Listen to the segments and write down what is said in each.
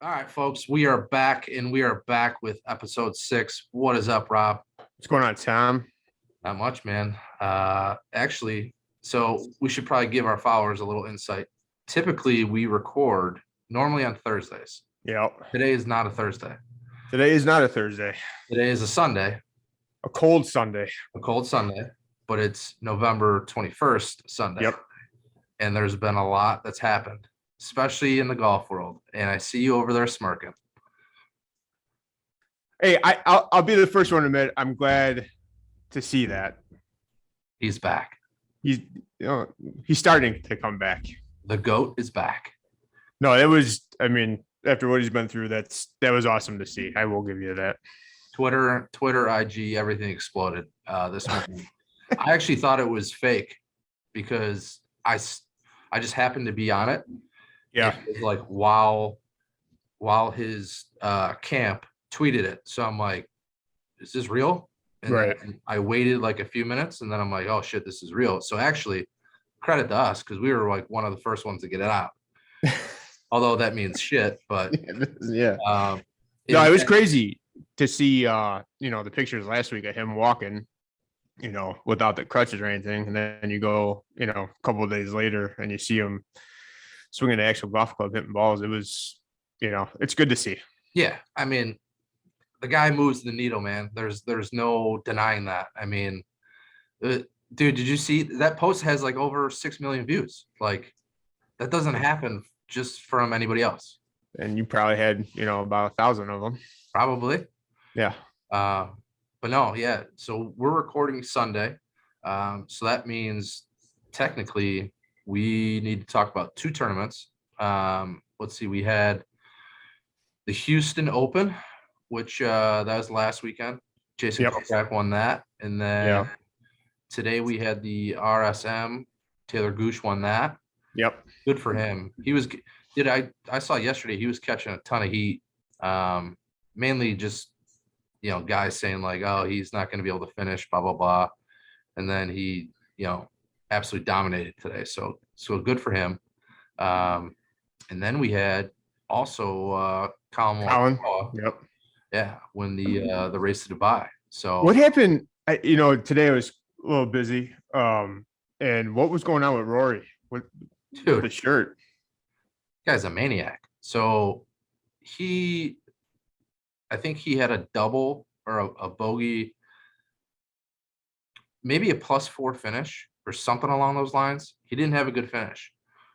All right, folks, we are back and we are back with episode 6. What is up, Rob? What's going on, Tom? Not much, man. Actually, so we should probably give our followers a little insight. Typically, we record normally on Thursdays. Yeah. Today is not a Thursday. Today is not a Thursday. Today is a Sunday, A cold Sunday. a cold Sunday, but it's November 21st, Sunday. Yep. And there's been a lot that's happened, especially in the golf world. And I see you over there smirking. Hey, I'll be the first one to admit I'm glad to see that. He's back. He's starting to come back. The GOAT is back. No, it was, after what he's been through, that was awesome to see. I will give you that. Twitter, IG, everything exploded this morning. I actually thought it was fake because I just happened to be on it. Yeah. It was like while his camp tweeted it. So I'm like, is this real? And right. Then I waited like a few minutes and then I'm like, oh shit, this is real. So actually credit to us because we were like one of the first ones to get it out. Although that means shit, but yeah. No, it was crazy to see the pictures last week of him walking, without the crutches or anything. And then you go, a couple of days later and you see him swinging the actual golf club, hitting balls. It was, it's good to see. Yeah. I mean, the guy moves the needle, man. There's no denying that. I mean, dude, did you see that post has like over 6 million views? Like that doesn't happen just from anybody else. And you probably had, about 1,000 of them. Probably. Yeah. But no, yeah. So we're recording Sunday. So that means technically we need to talk about 2 tournaments. Let's see. We had the Houston Open, which that was last weekend. Jason Kokrak won that. And then today we had the RSM. Taylor Gooch won that. Yep. Good for him. I saw yesterday he was catching a ton of heat. Mainly just, guys saying like, oh, he's not going to be able to finish, blah, blah, blah. And then he, absolutely dominated today. So good for him. And then we had also Colin. Yep. Yeah. Win the Race to Dubai. So what happened? Today I was a little busy. And what was going on with Rory? With the shirt? Guy's a maniac. So I think he had a double or a bogey, maybe a +4 finish or something along those lines. He didn't have a good finish.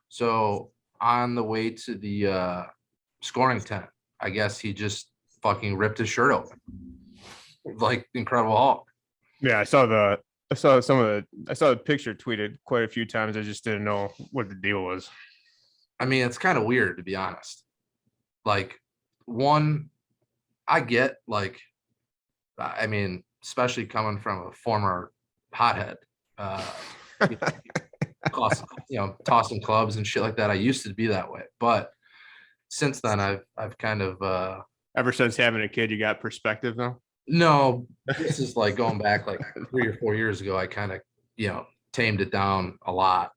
So on the way to the scoring tent, I guess he just fucking ripped his shirt open. Like Incredible Hulk. Yeah, I saw the picture tweeted quite a few times. I just didn't know what the deal was. I mean, it's kind of weird, to be honest. Like, one, I get, like, I mean, especially coming from a former hothead, tossing clubs and shit like that. I used to be that way, but since then, I've kind of ever since having a kid, you got perspective now. No, this is like going back like 3 or 4 years ago. I kind of tamed it down a lot.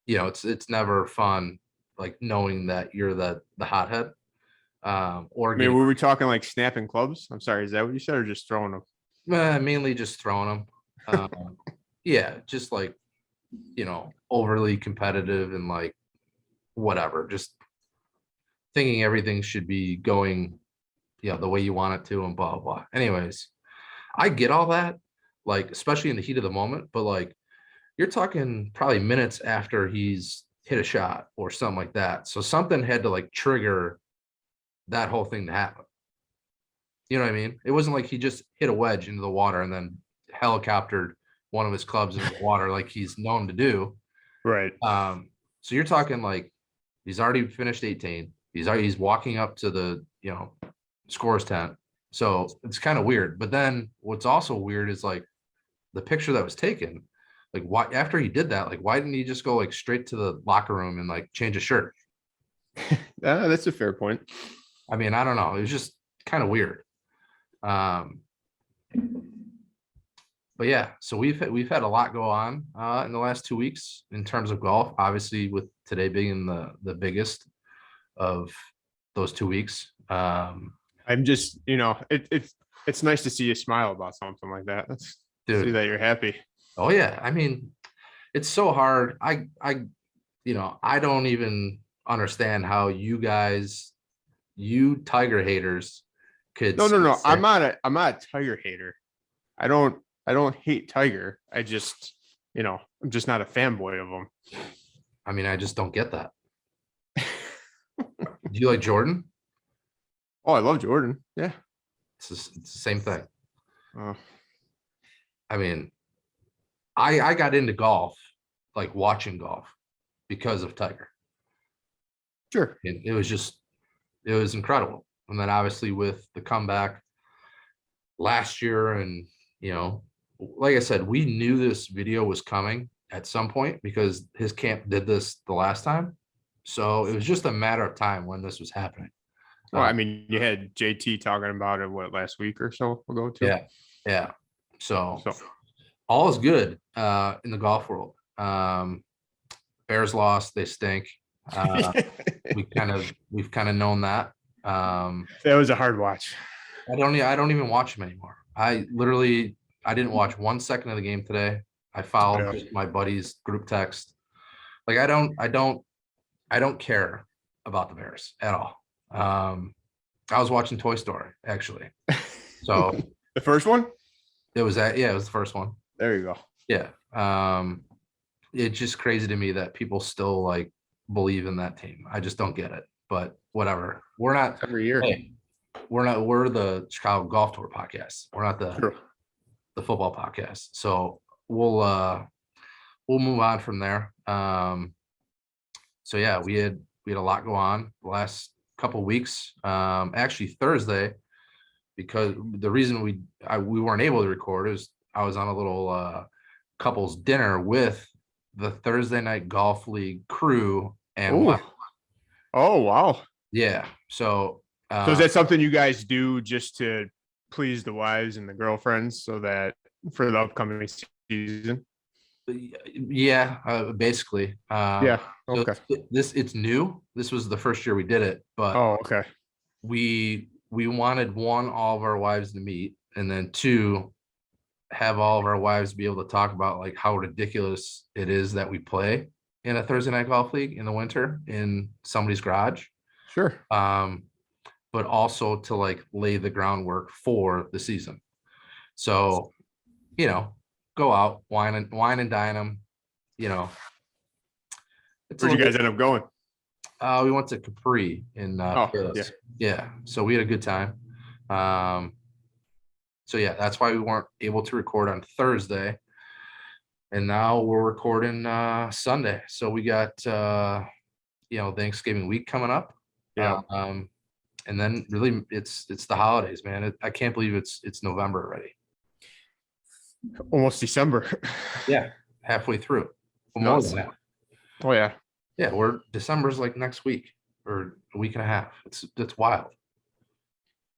It's never fun like knowing that you're the hothead. Were we talking like snapping clubs? I'm sorry, is that what you said, or just throwing them? Mainly just throwing them. Yeah, just like overly competitive and like whatever, just thinking everything should be going the way you want it to and blah, blah, blah. Anyways, I get all that, like, especially in the heat of the moment, but like you're talking probably minutes after he's hit a shot or something like that. So something had to like trigger that whole thing to happen. You know what I mean? It wasn't like he just hit a wedge into the water and then helicoptered one of his clubs into the water like he's known to do. Right. So you're talking like he's already finished 18. He's walking up to the, scores tent. So it's kind of weird. But then what's also weird is like the picture that was taken, like why after he did that, like why didn't he just go like straight to the locker room and like change his shirt? That's a fair point. I mean, I don't know. It was just kind of weird. But yeah, so we've had a lot go on in the last 2 weeks in terms of golf, obviously with today being the biggest. of those 2 weeks. I'm just, it's nice to see you smile about something like that. Let's see Dude. that you're happy. Oh yeah. I mean, it's so hard. I don't even understand how you guys, you Tiger haters, could No. sit I'm there. not a Tiger hater. I don't hate Tiger. I just, I'm just not a fanboy of him. I mean, I just don't get that. Do you like Jordan? Oh, I love Jordan. Yeah. It's the same thing. Oh, I mean, I got into golf, like watching golf, because of Tiger. sure. And it was incredible. And then obviously with the comeback last year, and like I said, we knew this video was coming at some point because his camp did this the last time. So it was just a matter of time when this was happening. Well, I mean, you had JT talking about it, last week or so ago too? Yeah. Yeah. So all is good in the golf world. Bears lost, they stink. We've kind of known that. That was a hard watch. I don't even watch them anymore. I didn't watch 1 second of the game today. I followed just my buddy's group text. Like I don't care about the Bears at all. I was watching Toy Story actually. So the first one? it was the first one. There you go. Yeah. It's just crazy to me that people still like believe in that team. I just don't get it. But whatever. We're not every year. Hey, we're the Chicago Golf Tour podcast. We're not the football podcast. So we'll move on from there. So yeah, we had a lot go on the last couple of weeks. Actually Thursday, because the reason we weren't able to record is I was on a little couples dinner with the Thursday Night Golf League crew. And oh wow. Yeah. So is that something you guys do just to please the wives and the girlfriends so that for the upcoming season? Yeah, basically. Yeah. Okay. So it's new. This was the first year we did it, but okay. We wanted one, all of our wives to meet, and then two, have all of our wives be able to talk about like how ridiculous it is that we play in a Thursday night golf league in the winter in somebody's garage. Sure. But also to like lay the groundwork for the season. So, go out, wine and dine them. Where'd you guys end up going? We went to Capri in yeah. So we had a good time. So yeah, that's why we weren't able to record on Thursday. And now we're recording Sunday. So we got Thanksgiving week coming up. Yeah. And then really it's the holidays, man. I can't believe it's November already. Almost December. Yeah, halfway through. More than that. Oh yeah. Yeah, December's like next week or a week and a half. It's wild.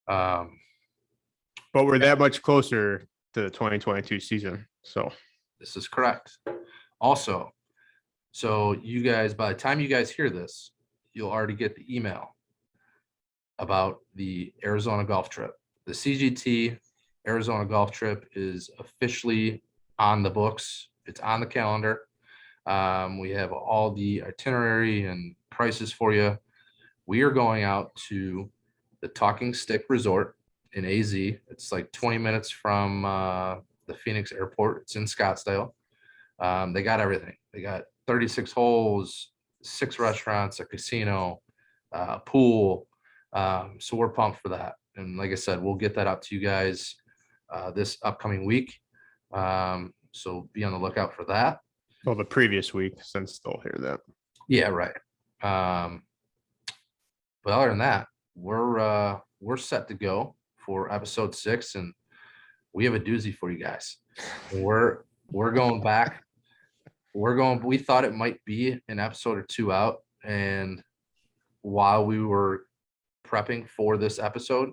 But we're that much closer to the 2022 season. So this is correct. Also, so you guys, by the time you guys hear this, you'll already get the email about the Arizona golf trip. The CGT Arizona golf trip is officially on the books. It's on the calendar. We have all the itinerary and prices for you. We are going out to the Talking Stick Resort in AZ. It's like 20 minutes from the Phoenix airport. It's in Scottsdale. They got everything. They got 36 holes, 6 restaurants, a casino, pool. So we're pumped for that. And like I said, we'll get that out to you guys this upcoming week. So be on the lookout for that. Well, the previous week, since they'll hear that. Yeah, right. But other than that, we're set to go for episode 6, and we have a doozy for you guys. We're going back. We thought it might be an episode or 2 out, and while we were prepping for this episode,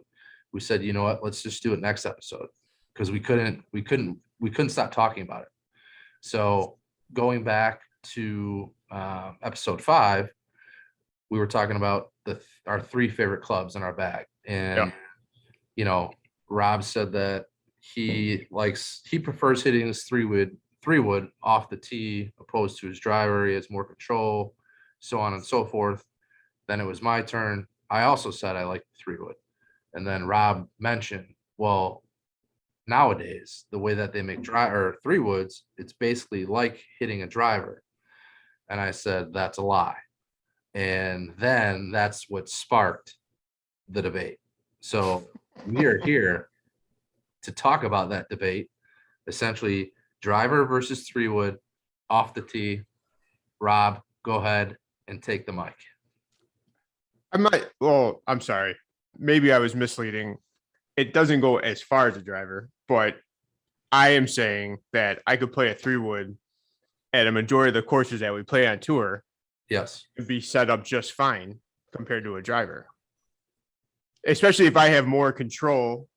we said, you know what, let's just do it next episode, because we couldn't stop talking about it. So going back to episode 5, we were talking about our 3 favorite clubs in our bag. And, Rob said that he prefers hitting his three wood off the tee opposed to his driver. He has more control, so on and so forth. Then it was my turn. I also said I like the 3 wood. And then Rob mentioned, well, nowadays, the way that they make 3 woods, it's basically like hitting a driver. And I said, that's a lie. And then that's what sparked the debate. So we are here to talk about that debate, essentially driver versus 3 wood off the tee. Rob, go ahead and take the mic. I'm sorry. Maybe I was misleading. It doesn't go as far as a driver, but I am saying that I could play a 3 wood at a majority of the courses that we play on tour. Yes. And be set up just fine compared to a driver. Especially if I have more control,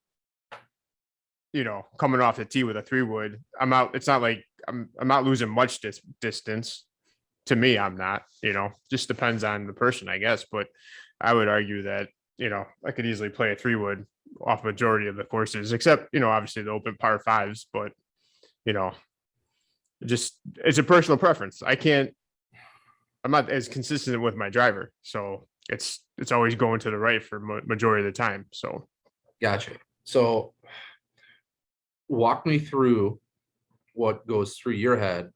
coming off the tee with a 3 wood. I'm out. It's not like I'm not losing much distance. To me, I'm not, just depends on the person, I guess. But I would argue that, I could easily play a 3 wood off majority of the courses, except, obviously the open par 5s, but, just it's a personal preference. I'm not as consistent with my driver. So it's always going to the right for majority of the time. So. Gotcha. So walk me through what goes through your head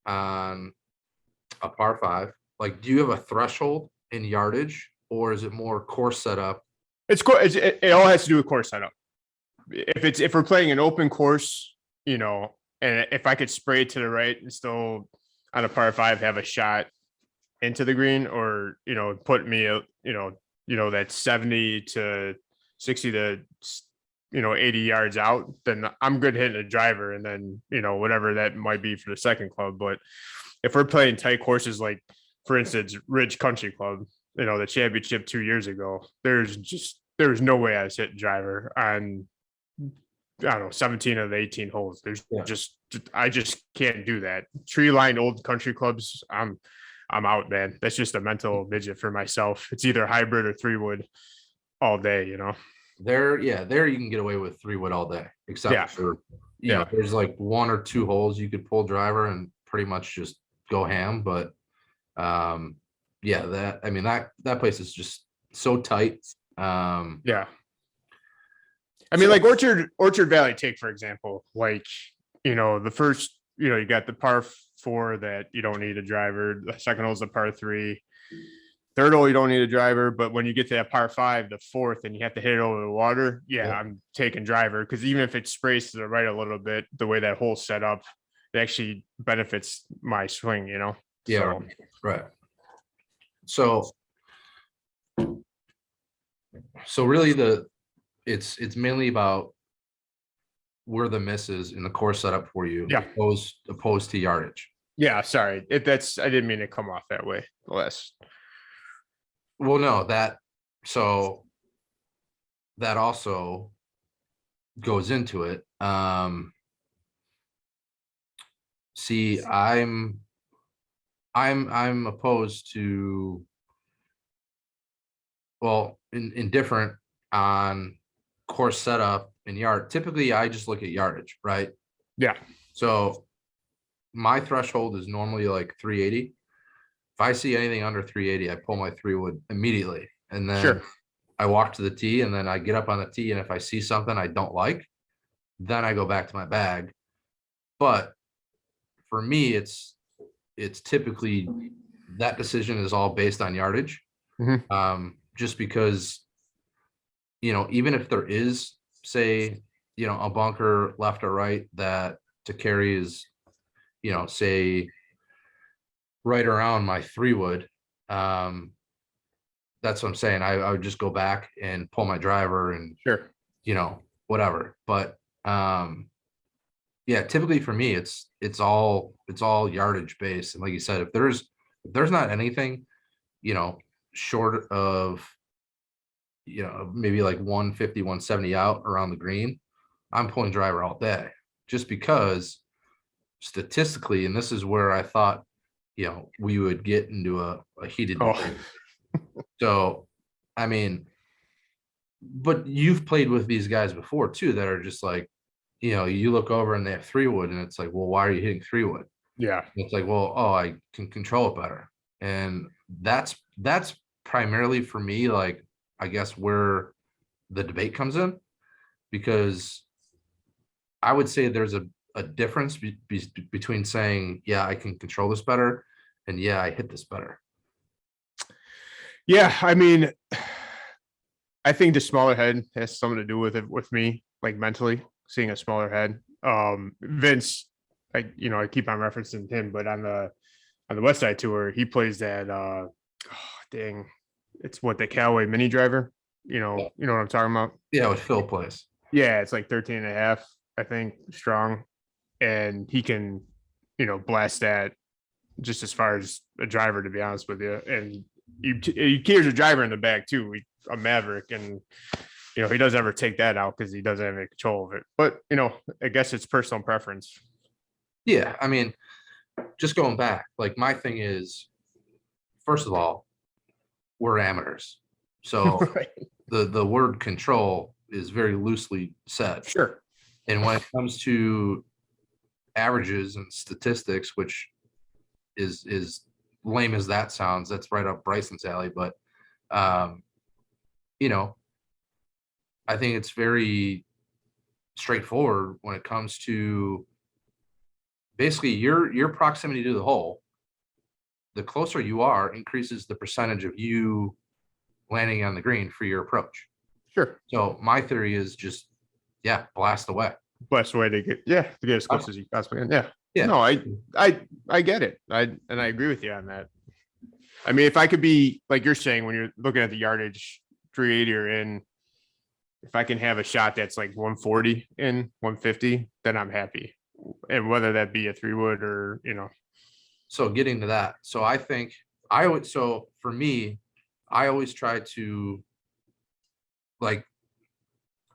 on a par 5. Like, do you have a threshold in yardage, or is it more course setup? It all has to do with course setup. If we're playing an open course, and if I could spray it to the right and still on a par 5 have a shot into the green, or put me that 70 to 60 to 80 yards out, then I'm good hitting a driver, and then whatever that might be for the second club. But if we're playing tight courses, like for instance Ridge Country Club, the championship 2 years ago, there's no way I was hitting driver on, I don't know, 17 of the 18 holes. I just can't do that. Tree line old country clubs, I'm out, man. That's just a mental midget for myself. It's either hybrid or 3 wood all day, There you can get away with 3 wood all day, except for there's like 1 or 2 holes you could pull driver and pretty much just go ham. But that place is just so tight. Like Orchard Valley, take for example, like the first, you got the par 4 that you don't need a driver. The second hole is a par 3. Third hole, you don't need a driver. But when you get to that par 5, the fourth, and you have to hit it over the water, I'm taking driver, because even if it sprays to the right a little bit, the way that hole's set up, it actually benefits my swing, Yeah, right. So really it's mainly about where the misses in the course setup for you, opposed to yardage. Yeah, sorry. I didn't mean to come off that way. Well, no, that also goes into it. See, I'm opposed to, indifferent on course setup and yard. Typically, I just look at yardage, right? Yeah. So my threshold is normally like 380. If I see anything under 380, I pull my 3 wood immediately, and then I walk to the tee, and then I get up on the tee, and if I see something I don't like, then I go back to my bag. But for me, it's typically that decision is all based on yardage. Mm-hmm. Just because, even if there is, say, a bunker left or right that to carry is, say right around my 3 wood, that's what I'm saying. I would just go back and pull my driver and whatever. But typically for me, it's all yardage based. And like you said, if there's not anything, short of, maybe like 150, 170 out around the green, I'm pulling driver all day, just because statistically, and this is where I thought, we would get into a heated debate. So, I mean, but you've played with these guys before too that are just like, you look over and they have 3-wood and it's like, well, why are you hitting 3-wood? Yeah. It's like, well, oh, I can control it better. And that's primarily for me, like, I guess where the debate comes in, because I would say there's a difference between saying, yeah, I can control this better, and yeah, I hit this better. Yeah. I mean, I think the smaller head has something to do with it with me, like mentally seeing a smaller head. Vince, I keep on referencing him, but on the West Side Tour, he plays that dang, it's what the Callaway mini driver. Yeah, You know what I'm talking about? yeah, with Phil plays. Yeah, it's like 13 and a half, I think, strong. And he can, blast that just as far as a driver, to be honest with you. And he carries a driver in the back too, a Maverick, and he doesn't ever take that out because he doesn't have any control of it. But I guess it's personal preference. Yeah, I mean, just going back, like my thing is, first of all, we're amateurs, so Right. the word control is very loosely said. Sure. And when it comes to averages and statistics, which is lame as that sounds, that's right up Bryson's alley. But um, you know, I think it's very straightforward when it comes to basically your proximity to the hole. The closer you are, increases the percentage of you landing on the green for your approach. Sure. So my theory is just, yeah, blast away. Best way to get as close as you possibly can. Yeah. Yeah. No, I get it. I agree with you on that. I mean, if I could be like you're saying when you're looking at the yardage 380 or in, if I can have a shot that's like 140 in 150, then I'm happy. And whether that be a 3-wood or So getting to that. So I think so for me, I always try to like,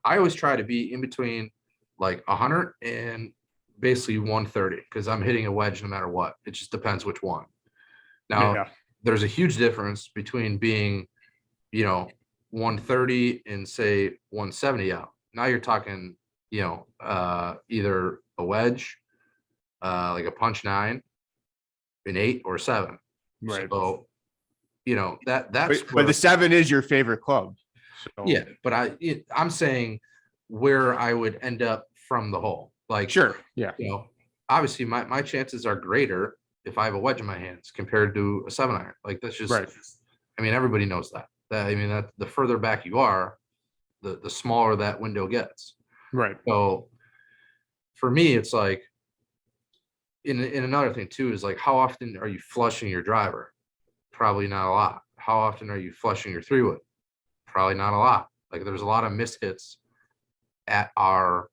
I always try to be in between like 100 and basically 130 because I'm hitting a wedge no matter what. It just depends which one. Now, yeah, there's a huge difference between being, you know, 130 and say 170 out. Now you're talking, either a wedge, like a punch 9, an 8, or a 7. right. So, that's But the 7 is your favorite club. So yeah, but I'm saying where I would end up from the hole. Like, sure. Yeah. Obviously my chances are greater if I have a wedge in my hands compared to a 7-iron. Like that's just, Right. I mean, everybody knows that. That the further back you are, the smaller that window gets. Right. So for me, it's like, in another thing too is like, how often are you flushing your driver? Probably not a lot. How often are you flushing your 3-wood? Probably not a lot. Like there's a lot of missed hits at our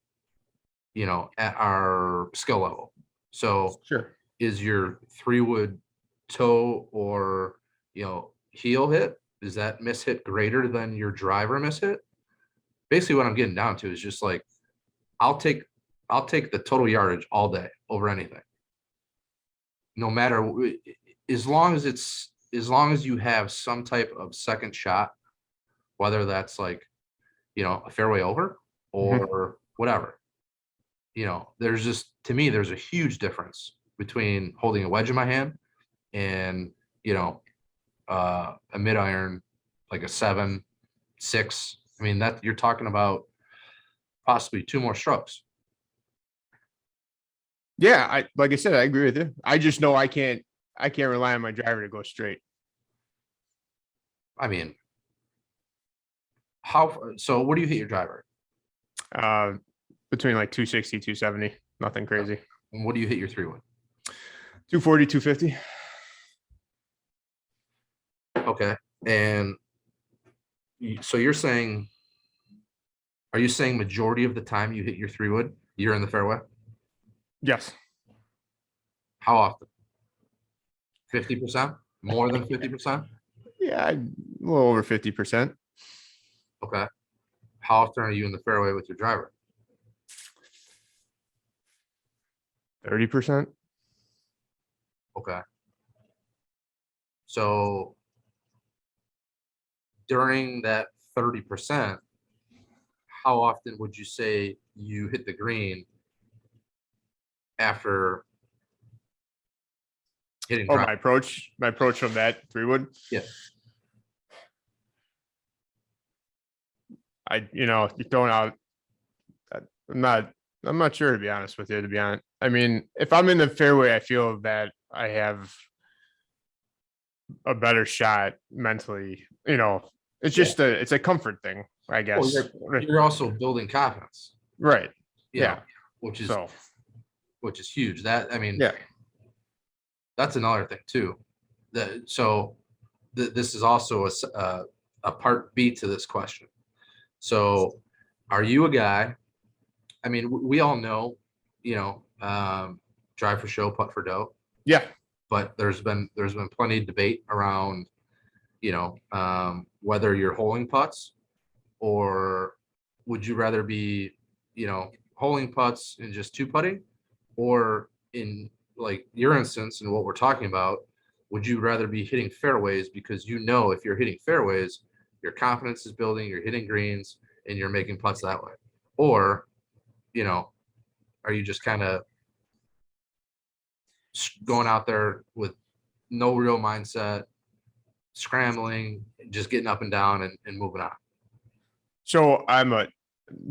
skill level. So Sure. is your 3-wood toe or heel hit, is that miss hit greater than your driver miss hit? Basically what I'm getting down to is just like, I'll take the total yardage all day over anything, no matter, as long as you have some type of second shot, whether that's like a fairway over or whatever. There's just, to me, there's a huge difference between holding a wedge in my hand and a mid iron, like a 7, 6. I mean, that you're talking about possibly 2 more strokes. Yeah, like I said, I agree with you. I just know I can't rely on my driver to go straight. I mean, so what do you hit your driver? Between like 260, 270, nothing crazy. And what do you hit your 3-wood? 240, 250. Okay. And so you're saying, are you saying majority of the time you hit your 3-wood, you're in the fairway? Yes. How often? 50%? More than 50%? Yeah, a little over 50%. Okay. How often are you in the fairway with your driver? 30%. Okay. So during that 30%, how often would you say you hit the green after hitting Oh, drive? my approach from that 3-wood. Yeah. You're throwing out. I'm not sure, to be honest with you, to be honest. I mean, if I'm in the fairway, I feel that I have a better shot mentally. It's just it's a comfort thing, I guess. Well, you're also building confidence, Right. you know, Yeah. which is So, huge. That, I mean, yeah. that's another thing too. This is also a part B to this question. So are you a guy? I mean, we all know, drive for show, putt for dough. Yeah. But there's been plenty of debate around, whether you're holing putts, or would you rather be, holing putts and just two putting, or in like your instance and what we're talking about, would you rather be hitting fairways because if you're hitting fairways, your confidence is building, you're hitting greens, and you're making putts that way, or are you just kind of going out there with no real mindset, scrambling, just getting up and down and moving on? So I'm a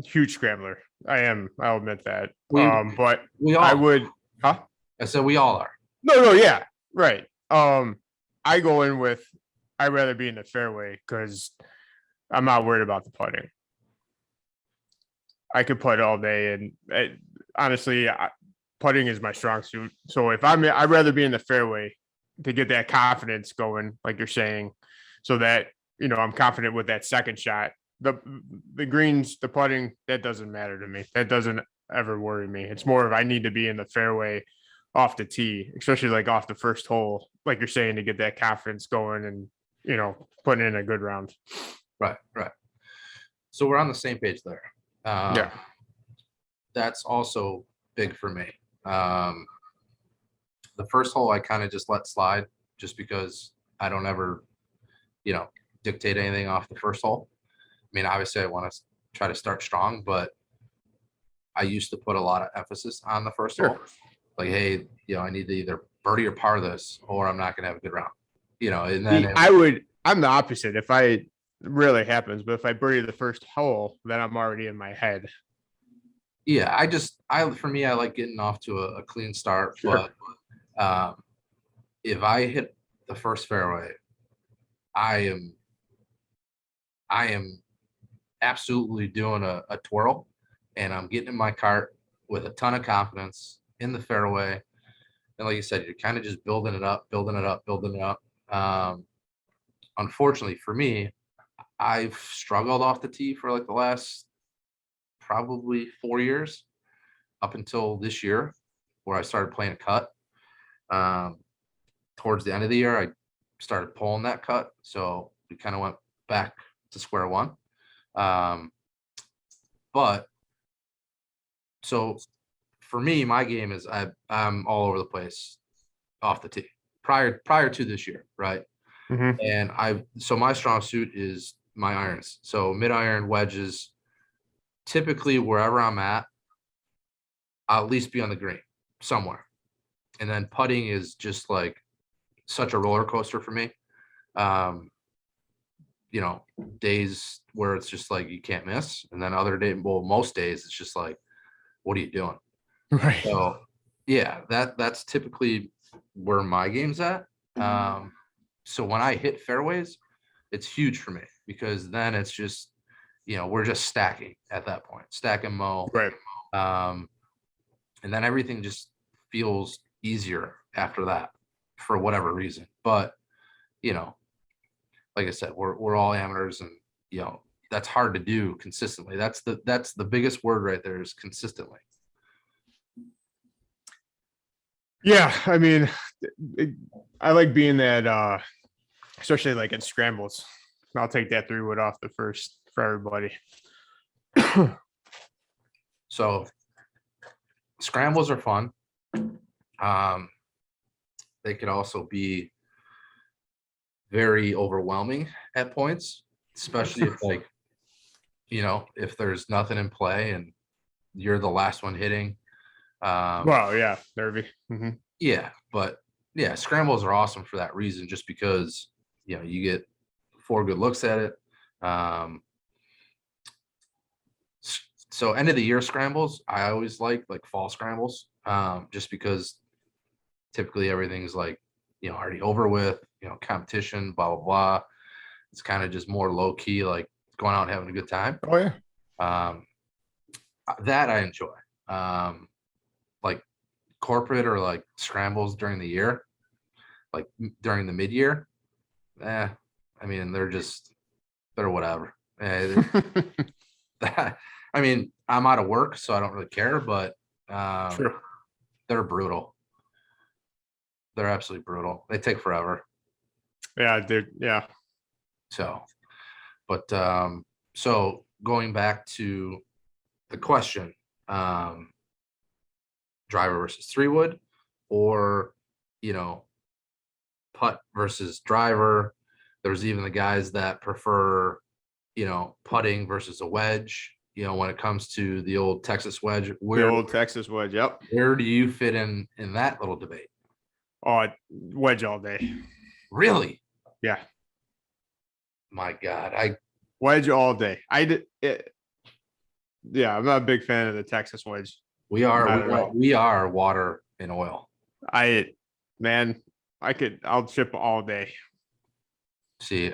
huge scrambler. I am. I'll admit that. But we all, I would. Huh? I said we all are. No. Yeah. Right. I go in with. I'd rather be in the fairway because I'm not worried about the putting. I could putt all day, and honestly, putting is my strong suit. So if I'd rather be in the fairway to get that confidence going, like you're saying, so that I'm confident with that second shot. The greens, the putting, that doesn't matter to me. That doesn't ever worry me. It's more of I need to be in the fairway off the tee, especially like off the first hole, like you're saying, to get that confidence going and putting in a good round. Right. So we're on the same page there. Yeah. That's also big for me. The first hole I kind of just let slide, just because I don't ever, dictate anything off the first hole. I mean, obviously I want to try to start strong, but I used to put a lot of emphasis on the first hole. Like, hey, I need to either birdie or par this, or I'm not going to have a good round. And then I'm the opposite. If I really happens, but if I birdie the first hole, then I'm already in my head. Yeah, for me, I like getting off to a clean start. Sure. But if I hit the first fairway, I am absolutely doing a twirl, and I'm getting in my cart with a ton of confidence in the fairway. And like you said, you're kind of just building it up. Unfortunately for me, I've struggled off the tee for like the last probably 4 years, up until this year, where I started playing a cut. Towards the end of the year, I started pulling that cut, so we kind of went back to square one. But so for me, my game is I'm all over the place off the tee prior to this year, right? Mm-hmm. And so my strong suit is my irons. So mid iron, wedges, typically wherever I'm at, I'll at least be on the green somewhere. And then putting is just like such a roller coaster for me. Days where it's just like you can't miss, and then other days, well, most days it's just like, what are you doing? Right. So yeah, that's typically where my game's at. So when I hit fairways, it's huge for me, because then it's just, we're just stacking at that point, stack and mow. Right. And then everything just feels easier after that, for whatever reason. But, like I said, we're all amateurs, and, that's hard to do consistently. That's the biggest word right there, is consistently. Yeah. I mean, I like being that, especially like in scrambles. I'll take that 3-wood off the first for everybody. So scrambles are fun. They could also be very overwhelming at points. especially if like, if there's nothing in play and you're the last one hitting. Well, yeah, Derby. Mm-hmm. Yeah, but yeah, scrambles are awesome for that reason, just because, you get 4 good looks at it. So end of the year scrambles, I always like fall scrambles, just because typically everything's like, already over with, competition, blah, blah, blah. It's kind of just more low key, like going out and having a good time. Oh yeah. That I enjoy. Like corporate or like scrambles during the year, like during the mid year. I mean, they're whatever. I mean, I'm out of work, so I don't really care, but True. they're brutal. They're absolutely brutal. They take forever. Yeah, dude. Yeah. So, but so going back to the question, driver versus 3-wood, or putt versus driver. There's even the guys that prefer, putting versus a wedge. When it comes to the old Texas wedge, The old Texas wedge. Yep. where do you fit in that little debate? Oh, wedge all day. Really? Yeah. My God, Wedge all day. Yeah, I'm not a big fan of the Texas wedge. we are water and oil. I'll chip all day. See,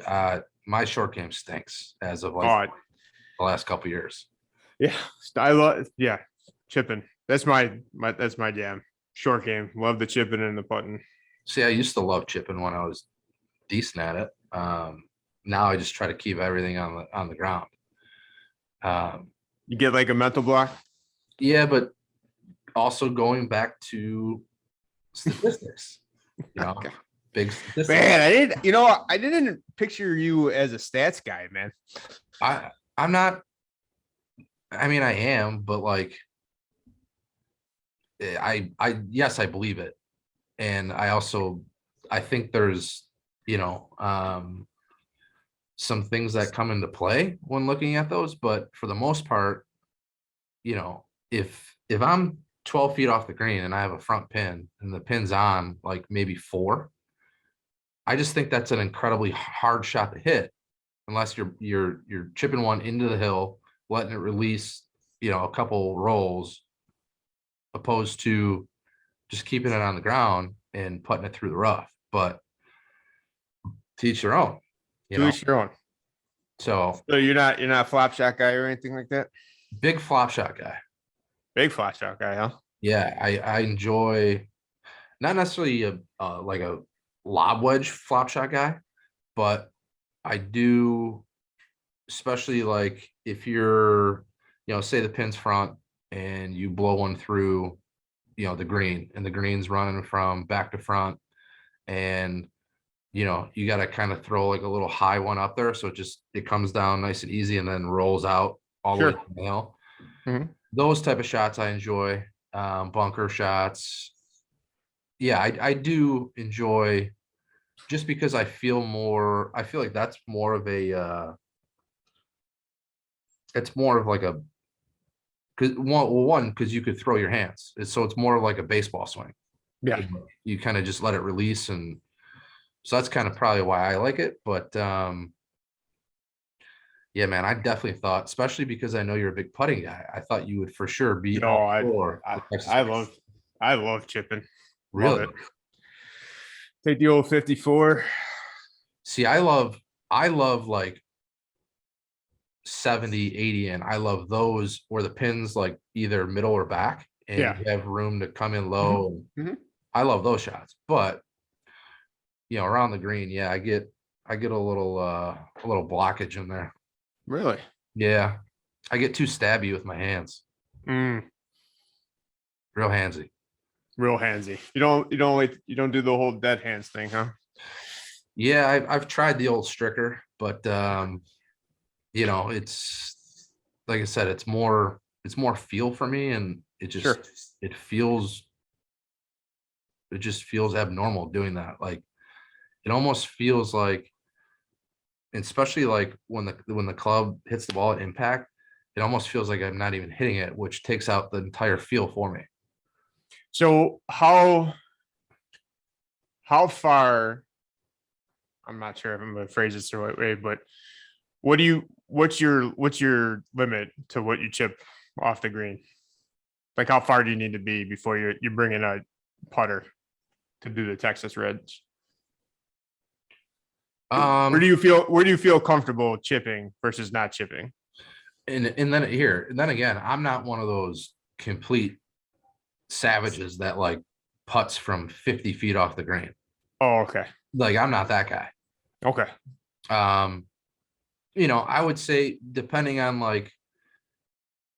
my short game stinks as of like the last couple years. Yeah, chipping. That's my jam. Short game. Love the chipping and the putting. See, I used to love chipping when I was decent at it. Now I just try to keep everything on the ground. You get like a mental block. Yeah, but also going back to statistics, Okay. Big statistics. Man, I didn't picture you as a stats guy, man. I'm not. I mean, I am, but like, yes, I believe it, and I think there's, some things that come into play when looking at those, but for the most part, if I'm 12 feet off the green and I have a front pin and the pin's on like maybe 4, I just think that's an incredibly hard shot to hit, unless you're chipping one into the hill, letting it release, a couple rolls, opposed to just keeping it on the ground and putting it through the rough. But to each their own. To each your own. So you're not a flop shot guy or anything like that? Big flop shot guy. Big flop shot guy, huh? Yeah, I enjoy, not necessarily like a lob wedge flop shot guy, but I do, especially like if you're, say the pin's front and you blow one through, the green, and the green's running from back to front, and you got to kind of throw like a little high one up there, so it comes down nice and easy and then rolls out all the way to the hill. Mm-hmm. Those type of shots I enjoy. Bunker shots, yeah, I do enjoy, just because I feel like that's more of a it's more of like a, because you could throw your hands, so it's more like a baseball swing. Yeah, you kind of just let it release, and so that's kind of probably why I like it. But yeah, man, I definitely thought, especially because I know you're a big putting guy, I thought you would for sure be I love chipping. Really? Love it. Take the old 54. See, I love like 70, 80, and I love those where the pin's like either middle or back, and you have room to come in low. Mm-hmm. I love those shots, but around the green, yeah, I get a little blockage in there. Really? Yeah, I get too stabby with my hands. Real handsy. Real handsy. You don't do the whole dead hands thing, huh? Yeah, I've tried the old stricker, but it's like I said, it's more feel for me, and it just it just feels abnormal doing that. Like, it almost feels like especially like when the club hits the ball at impact, it almost feels like I'm not even hitting it, which takes out the entire feel for me. So how far, I'm not sure if I'm going to phrase this the right way, but what's your limit to what you chip off the green? Like how far do you need to be before you bring in a putter to do the Texas Wedge? Where do you feel comfortable chipping versus not chipping? And then again, I'm not one of those complete savages that like putts from 50 feet off the green. Oh, okay. Like I'm not that guy. Okay. I would say depending on like,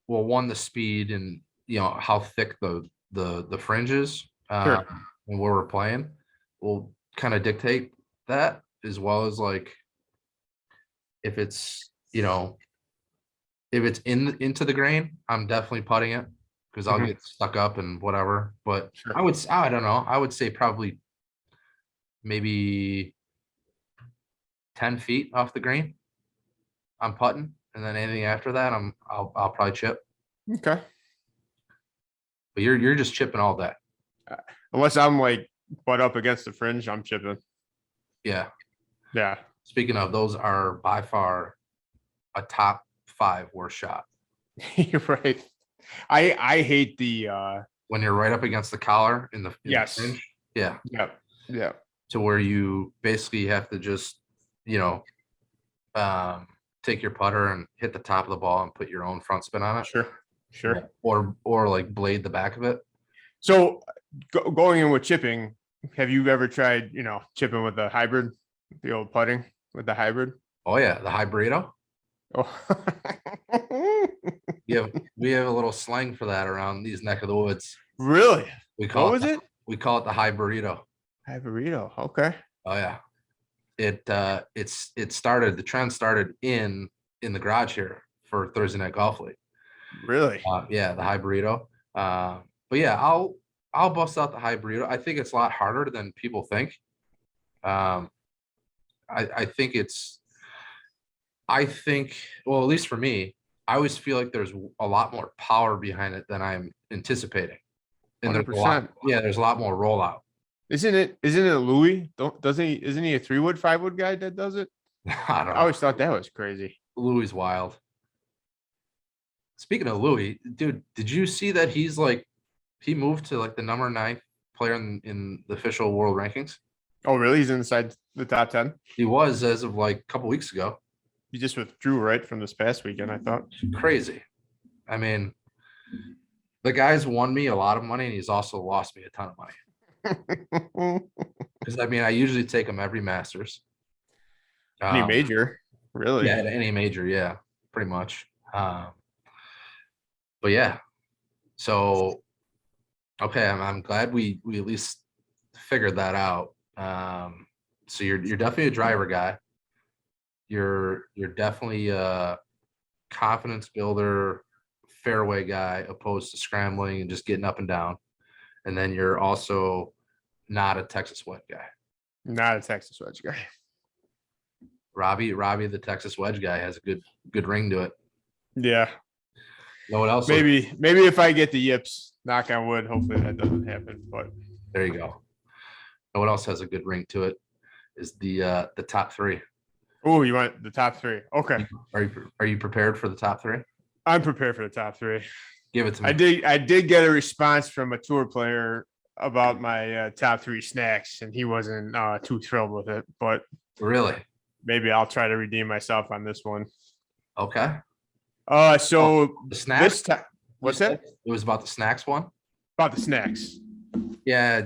well, one, the speed and how thick the fringe is, Sure. and where we're playing will kind of dictate that, as well as like if it's into the grain, I'm definitely putting it because I'll get stuck up and whatever. But Sure. I don't know. I would say probably maybe 10 feet off the green, I'm putting, and then anything after that, I'll probably chip. Okay. But you're just chipping all day. Unless I'm like butt up against the fringe, I'm chipping. Yeah. Yeah. Speaking of, those are by far a top 5 worst shot. You're right. I hate the when you're right up against the collar in the yes. fringe. Yeah. Yep. Yeah. To where you basically have to just, take your putter and hit the top of the ball and put your own front spin on it. Sure. Or like blade the back of it. So going in with chipping, have you ever tried, chipping with the hybrid, the old putting with the hybrid? Oh yeah, the High Burrito. Oh. We have a little slang for that around these neck of the woods. Really? We call What was it? We call it the High Burrito. High Burrito. Okay. Oh yeah. The trend started in the garage here for Thursday Night Golf League. Really? Yeah, the High Burrito. But yeah, I'll bust out the High Burrito. I think it's a lot harder than people think. I think, well, at least for me, I always feel like there's a lot more power behind it than I'm anticipating. And 100%. there's a lot more rollout. Isn't it Louis? Isn't he a 3-wood, 5-wood guy that does it? I don't know. I always thought that was crazy. Louis wild. Speaking of Louis, dude, did you see that he moved to like the number 9 player in the official world rankings? Oh, really? He's inside the top 10? He was as of like a couple weeks ago. He just withdrew right from this past weekend, I thought. Crazy. I mean, the guy's won me a lot of money and he's also lost me a ton of money. Because I usually take him every Masters. Any major, really? Yeah, any major, yeah, pretty much. But yeah, so okay, I'm glad we at least figured that out. So you're definitely a driver guy. You're definitely a confidence builder, fairway guy, opposed to scrambling and just getting up and down. And then you're also not a Texas Wedge guy. Not a Texas Wedge guy. Robbie, the Texas Wedge guy, has a good ring to it. Yeah. Know what else? Maybe if I get the yips, knock on wood, hopefully that doesn't happen. But there you go. Know what else has a good ring to it? Is the top 3. Oh, you want the top 3? Okay. Are you prepared for the top 3? I'm prepared for the top 3. Give it to me. I did get a response from a tour player about my top 3 snacks, and he wasn't too thrilled with it. But really, maybe I'll try to redeem myself on this one. Okay. So the snacks. What's that? It was about the snacks one. About the snacks. Yeah,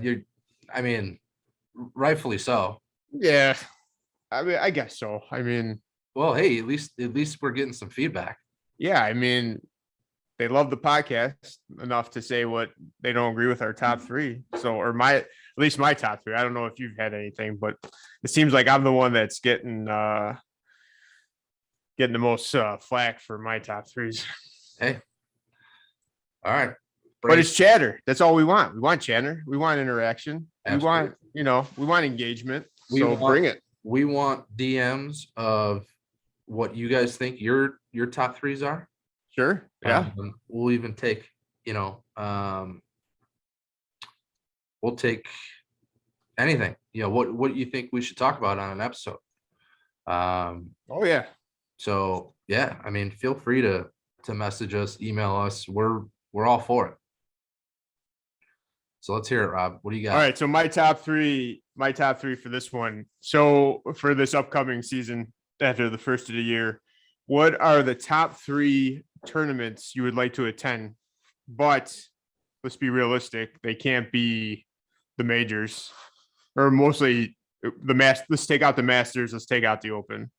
rightfully so. Yeah, I guess so. Well, hey, at least we're getting some feedback. Yeah, they love the podcast enough to say what they don't agree with our top 3. So, or at least my top 3. I don't know if you've had anything, but it seems like I'm the one that's getting the most flack for my top 3s. Hey, all right. But it's chatter. That's all we want. We want chatter. We want interaction. Absolutely. We want engagement. Bring it. we want DMs of what you guys think your top threes are. Sure. Yeah. We'll even take, we'll take anything. What you think we should talk about on an episode. Oh yeah. So yeah, I mean, feel free to message us, email us. We're all for it. So let's hear it, Rob. What do you got? All right. So my top three for this one. So for this upcoming season, after the first of the year, what are the top 3 tournaments you would like to attend? But let's be realistic. They can't be the majors, or mostly the let's take out the Masters. Let's take out the Open.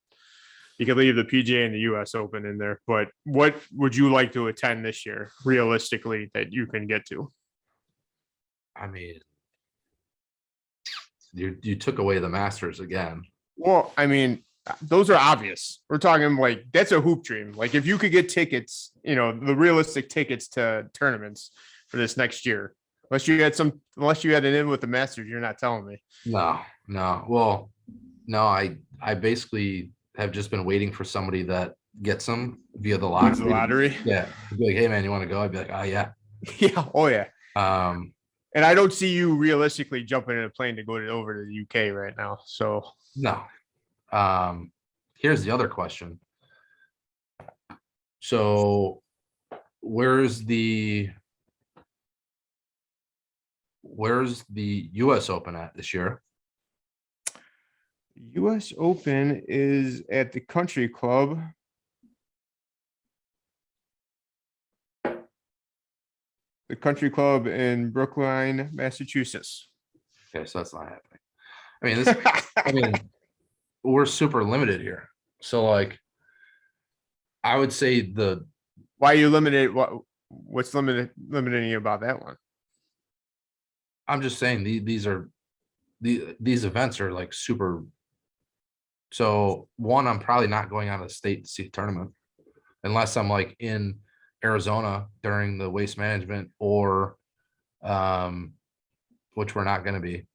You could leave the PGA and the US Open in there, but what would you like to attend this year, realistically, that you can get to? I mean, you took away the Masters again. Well, I mean, those are obvious. We're talking like that's a hoop dream. Like if you could get tickets, the realistic tickets to tournaments for this next year, unless you had an in with the Masters, you're not telling me. No. Well, no, I basically have just been waiting for somebody that gets them via the lottery. The lottery. Yeah. Be like, hey man, you want to go? I'd be like, oh yeah. Yeah. Oh yeah. And I don't see you realistically jumping in a plane to go over to the UK right now. So no. Here's the other question. So where's the US Open at this year? US Open is at the Country Club. The Country Club in Brookline, Massachusetts. Okay, so that's not happening. I mean, we're super limited here. So like, I would say why are you limited? What's limiting you about that one? I'm just saying these events are like super. So one, I'm probably not going out of state to see the tournament unless I'm like in Arizona during the Waste Management or which we're not going to be,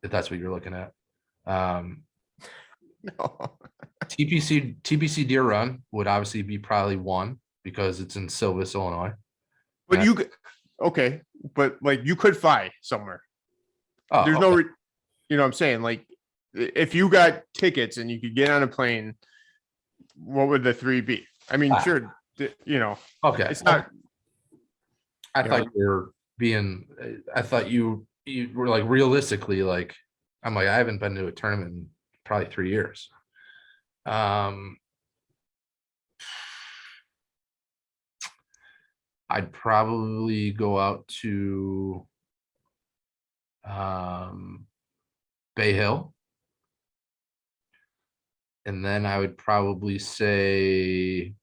if that's what you're looking at. No. TPC Deer Run would obviously be probably one because it's in Silvis, Illinois. But okay, but like you could fly somewhere. Oh, there's no, what I'm saying? Like if you got tickets and you could get on a plane, what would the 3 be? I mean, sure, okay. It's not. I thought you were like realistically, like, I'm like, I haven't been to a tournament in probably 3 years. I'd probably go out to Bay Hill. And then I would probably say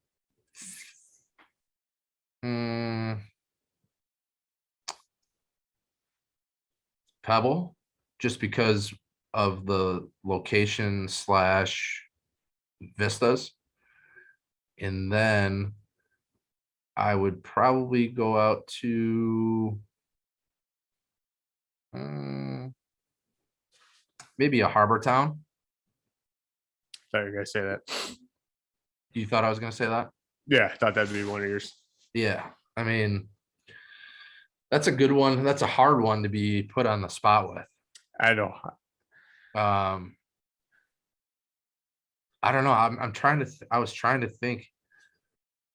Pebble, just because of the location / vistas. And then I would probably go out to maybe a harbor town. Sorry, you guys say that. You thought I was going to say that? Yeah, I thought that'd be one of yours. Yeah. I mean, that's a good one. That's a hard one to be put on the spot with. I know. I don't know. I was trying to think.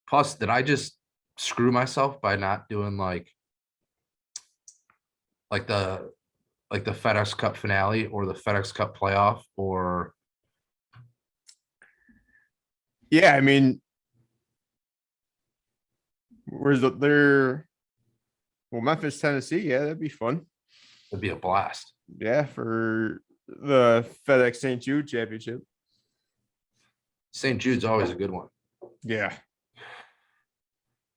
Plus, did I just screw myself by not doing like the FedEx Cup finale or the FedEx Cup playoff or? Yeah, I mean, Memphis, Tennessee. Yeah, that'd be fun. It'd be a blast. Yeah, for the FedEx St. Jude Championship. St. Jude's always a good one. Yeah.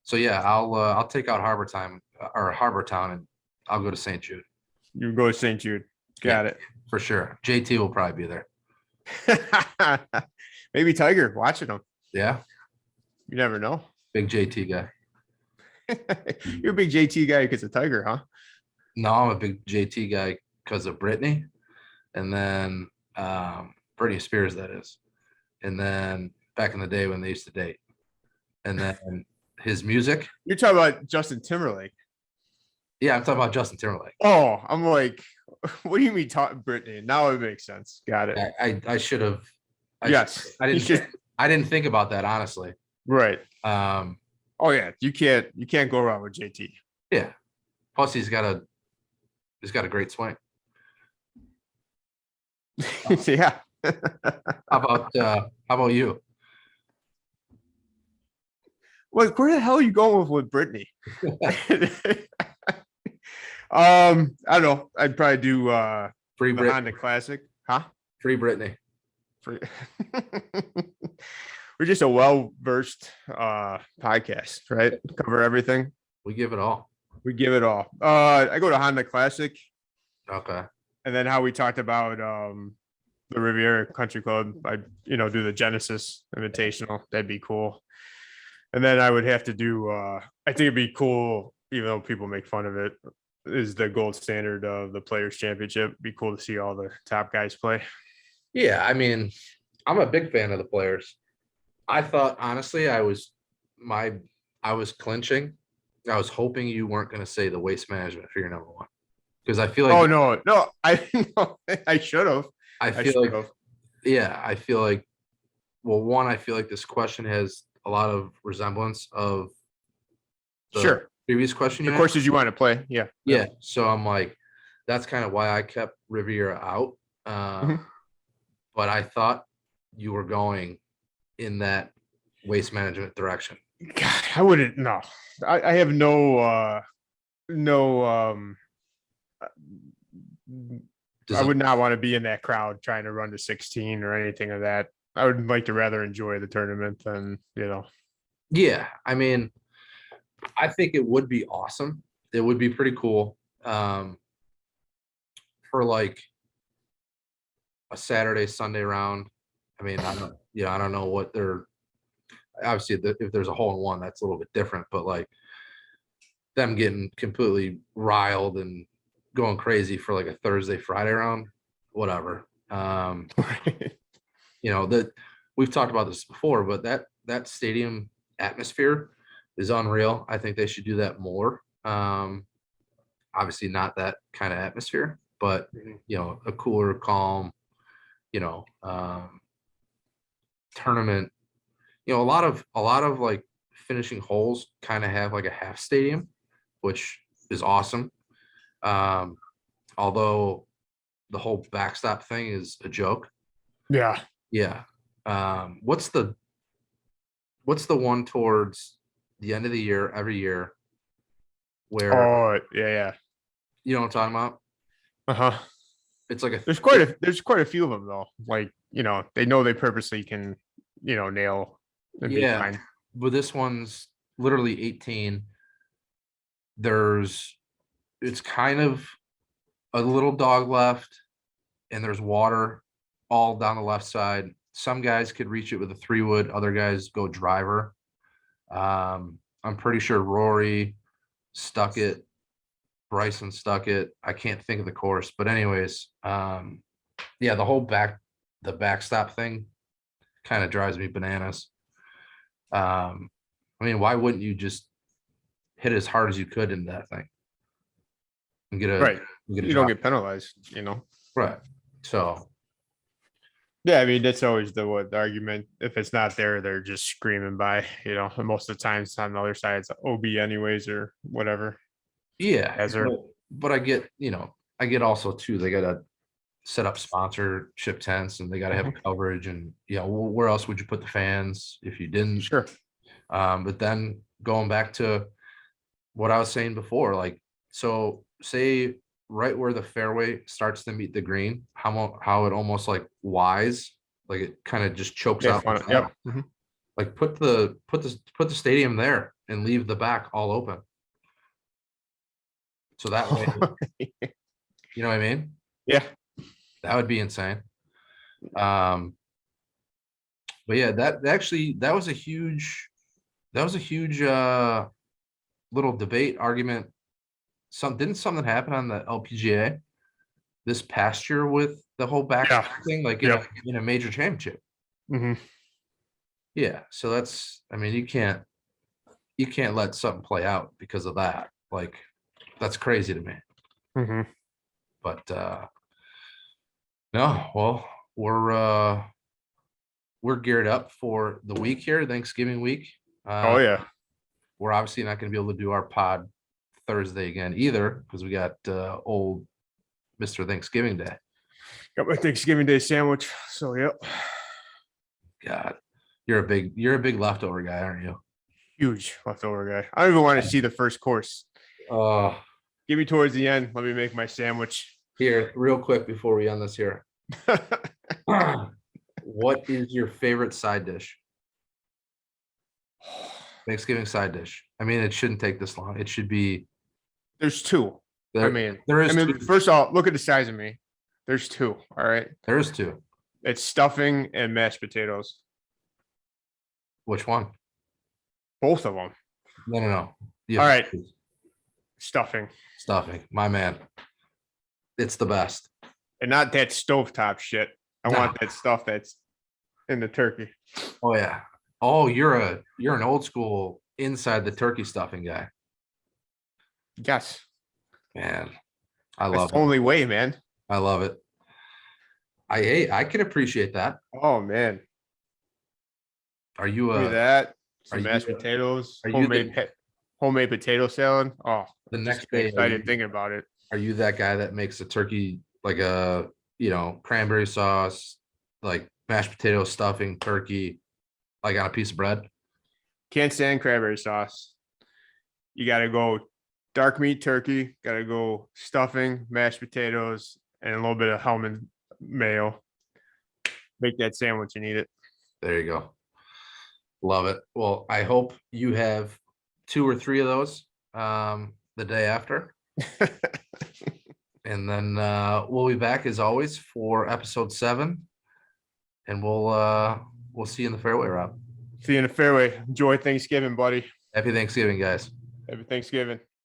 So yeah, I'll take out Harbor Town and I'll go to St. Jude. You go to St. Jude. Got it. For sure. JT will probably be there. Maybe Tiger watching him. Yeah. You never know. Big JT guy. You're a big JT guy because of Tiger, huh? No, I'm a big JT guy because of Brittany. And then Britney Spears, that is. And then back in the day when they used to date. And then his music. You're talking about Justin Timberlake. Yeah, I'm talking about Justin Timberlake. Oh, I'm like, what do you mean Britney? Now it makes sense. Got it. I should have. Yes. I didn't think about that, honestly. Right. Oh yeah, you can't go wrong with JT. Yeah. Plus he's got a great swing. Yeah. How about you? Like, where the hell are you going with Britney? I don't know. I'd probably do Free the Honda Classic. Huh? Free Britney. Free. We're just a well-versed podcast, right? Cover everything. We give it all. We give it all. I go to Honda Classic. Okay. And then how we talked about the Riviera Country Club, I do the Genesis Invitational. That'd be cool. And then I would have to do I think it'd be cool, even though people make fun of it, is the gold standard of the Players Championship. It'd be cool to see all the top guys play. Yeah, I mean, I'm a big fan of the Players. I thought, honestly, I was clinching. I was hoping you weren't going to say the Waste Management for your number one, because I feel like. Oh no, I should have. I feel like. Well, one, I feel like this question has a lot of resemblance of the previous question. The courses you want to play, yeah. Yeah. So I'm like, that's kind of why I kept Riviera out. But I thought you were going in that Waste Management direction. God, I wouldn't. No, I have no. I would not want to be in that crowd trying to run to 16 or anything of that. I would like to rather enjoy the tournament than. Yeah, I mean, I think it would be awesome. It would be pretty cool for like a Saturday, Sunday round. I mean, I don't know what they're. Obviously, if there's a hole in one, that's a little bit different. But like them getting completely riled and going crazy for like a Thursday, Friday round, whatever. That we've talked about this before, but that stadium atmosphere is unreal. I think they should do that more. Obviously not that kind of atmosphere, but a cooler, calm, tournament. A lot of like finishing holes kind of have like a half stadium, which is awesome. Although the whole backstop thing is a joke. Yeah. Yeah. What's the one towards the end of the year every year where yeah. You know what I'm talking about? It's like there's quite a few of them though. Like, they know they purposely can, nail. Yeah. But this one's literally 18. It's kind of a little dog left, and there's water all down the left side. Some guys could reach it with a 3-wood, other guys go driver. I'm pretty sure Rory stuck it, Bryson stuck it. I can't think of the course, but anyways, the whole the backstop thing kind of drives me bananas. I mean, why wouldn't you just hit as hard as you could in that thing and get a right? You don't get penalized, Right. So. Yeah, I mean, that's always the argument. If it's not there, they're just screaming by, and most of the times on the other side, it's OB anyways or whatever. Yeah. But I get also too, they got to set up sponsorship tents and they got to have coverage and, where else would you put the fans if you didn't? Sure. But then going back to what I was saying before, like, so say right where the fairway starts to meet the green, how it almost like wise, like it kind of just chokes out. Yep. Like put the stadium there and leave the back all open. So that way, you know what I mean? Yeah. That would be insane. But yeah, that was a huge little debate argument. Didn't something happen on the LPGA this past year with the whole back Yeah. thing, like Yep. in a major championship. Hmm. Yeah. So that's, I mean, you can't let something play out because of that. Like, that's crazy to me. Hmm. But no, well, we're geared up for the week here, Thanksgiving week. Oh yeah. We're obviously not going to be able to do our pod Thursday again either because we got old Mr. Thanksgiving Day. Got my Thanksgiving Day sandwich. So yep. God, you're a big leftover guy, aren't you? Huge leftover guy. I don't even want to see the first course. Uh, Give me towards the end. Let me make my sandwich. Here, real quick before we end this here. What is your favorite side dish? Thanksgiving side dish. I mean, it shouldn't take this long. It should be. There's two. There is two. First off, look at the size of me. There's two. All right. There is two. It's stuffing and mashed potatoes. Which one? Both of them. No. All right. Stuffing. Stuffing. My man. It's the best. And not that stovetop shit. I want that stuff that's in the turkey. Oh yeah. Oh, you're an old school inside the turkey stuffing guy. Yes. Man. I That's love the it. only way, man. I love it. I can appreciate that. Oh man. Are you Give me that. Some are you mashed potatoes, are you homemade potato salad. Oh, the just next get day? excited thinking about it. Are you that guy that makes a turkey like a cranberry sauce, like mashed potato stuffing, turkey, like on a piece of bread? Can't stand cranberry sauce. You got to go dark meat turkey. Got to go stuffing, mashed potatoes, and a little bit of Hellman mayo. Make that sandwich and eat it. There you go. Love it. Well, I hope you have 2 or 3 of those the day after. And then we'll be back as always for episode 7. And we'll see you in the fairway, Rob. See you in the fairway. Enjoy Thanksgiving, buddy. Happy Thanksgiving, guys. Happy Thanksgiving.